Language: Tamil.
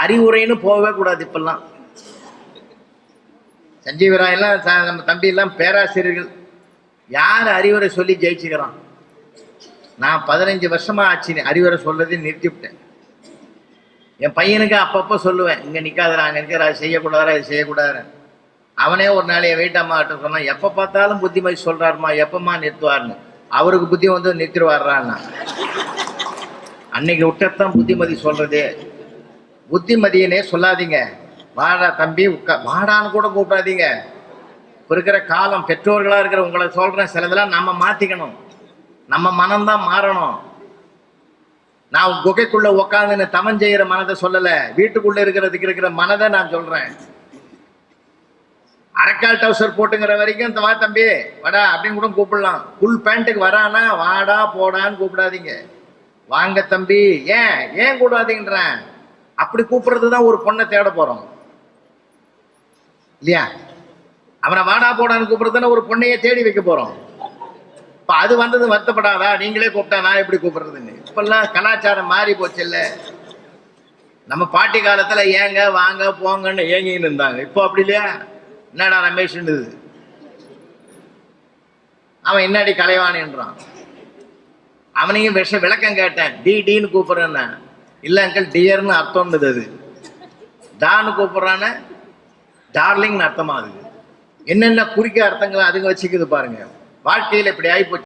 அறிவுரைன்னு போகவே கூடாது. இப்பெல்லாம் சஞ்சீவராயெல்லாம் நம்ம தம்பி எல்லாம் பேராசிரியர்கள். யார் அறிவுரை சொல்லி ஜெயிச்சுக்கிறான்? நான் 15 வருஷமா ஆச்சு அறிவுரை சொல்றதையும் நிறுத்திவிட்டேன். என் பையனுக்கு அப்பப்போ சொல்லுவேன், இங்கே நிற்காதரா, அங்கே நிற்கிற, அது செய்யக்கூடாதா, இது செய்யக்கூடாது. அவனே ஒரு நாள் என் வீட்டம்மா கிட்ட சொன்னான், எப்போ பார்த்தாலும் புத்திமதி சொல்கிறாருமா, எப்பம்மா நிறுத்துவார்னு. அவருக்கு புத்தி வந்து நிறுத்திடுவார்றான்னா. அன்னைக்கு விட்டத்தான் புத்திமதி சொல்கிறதே. புத்திமதியனே சொல்லாதீங்க. வாடா தம்பி வாடான்னு கூட கூப்பிடாதீங்க. இப்போ இருக்கிற காலம், பெற்றோர்களாக இருக்கிற உங்களை சொல்கிறேன், சிலதெல்லாம் நம்ம மாற்றிக்கணும். நம்ம மனம்தான் மாறணும். நான் குகைக்குள்ள உக்காந்துன்னு தவம் செய்கிற மனதை சொல்லலை, வீட்டுக்குள்ள இருக்கிற மனதை நான் சொல்றேன். அரைக்கால் டவுசர் போட்டுங்கிற வரைக்கும் வா தம்பி வாடா அப்படின்னு கூட கூப்பிடலாம். ஃபுல் பேண்ட்டுக்கு வரானா வாடா போடான்னு கூப்பிடாதீங்க. வாங்க தம்பி, ஏன் கூடாதீங்கன்றேன். அப்படி கூப்பிடுறதுதான் ஒரு பொண்ணை தேட போறோம் இல்லையா? அவனை வாடா போடான்னு கூப்பிடுறதுன்னா ஒரு பொண்ணையே தேடி வைக்க போறோம். இப்போ அது வந்தது வருத்தப்படாதா? நீங்களே கூப்பிட்டா நான் எப்படி கூப்பிடுறதுன்னு. இப்பெல்லாம் கலாச்சாரம் மாறி போச்சு இல்ல. நம்ம பாட்டி காலத்துல ஏங்க வாங்க போங்கன்னு ஏங்கின்னு இருந்தாங்க. இப்போ அப்படி இல்லையா? என்னடா ரமேஷ், அவன் என்னடி கலைவாணின்றான். அவனையும் விளக்கம் கேட்டேன். டின்னு கூப்பிடுறேன்னா, இல்ல அங்கிள் டியர்னு அர்த்தம். அது டான்னு கூப்பிடுறான டார்லிங்னு அர்த்தமா. அதுக்கு என்னென்ன குறிக்க அர்த்தங்களை அதுங்க வச்சுக்குது பாருங்க. வாழ்க்கையில் இப்படி ஆகி போச்சு.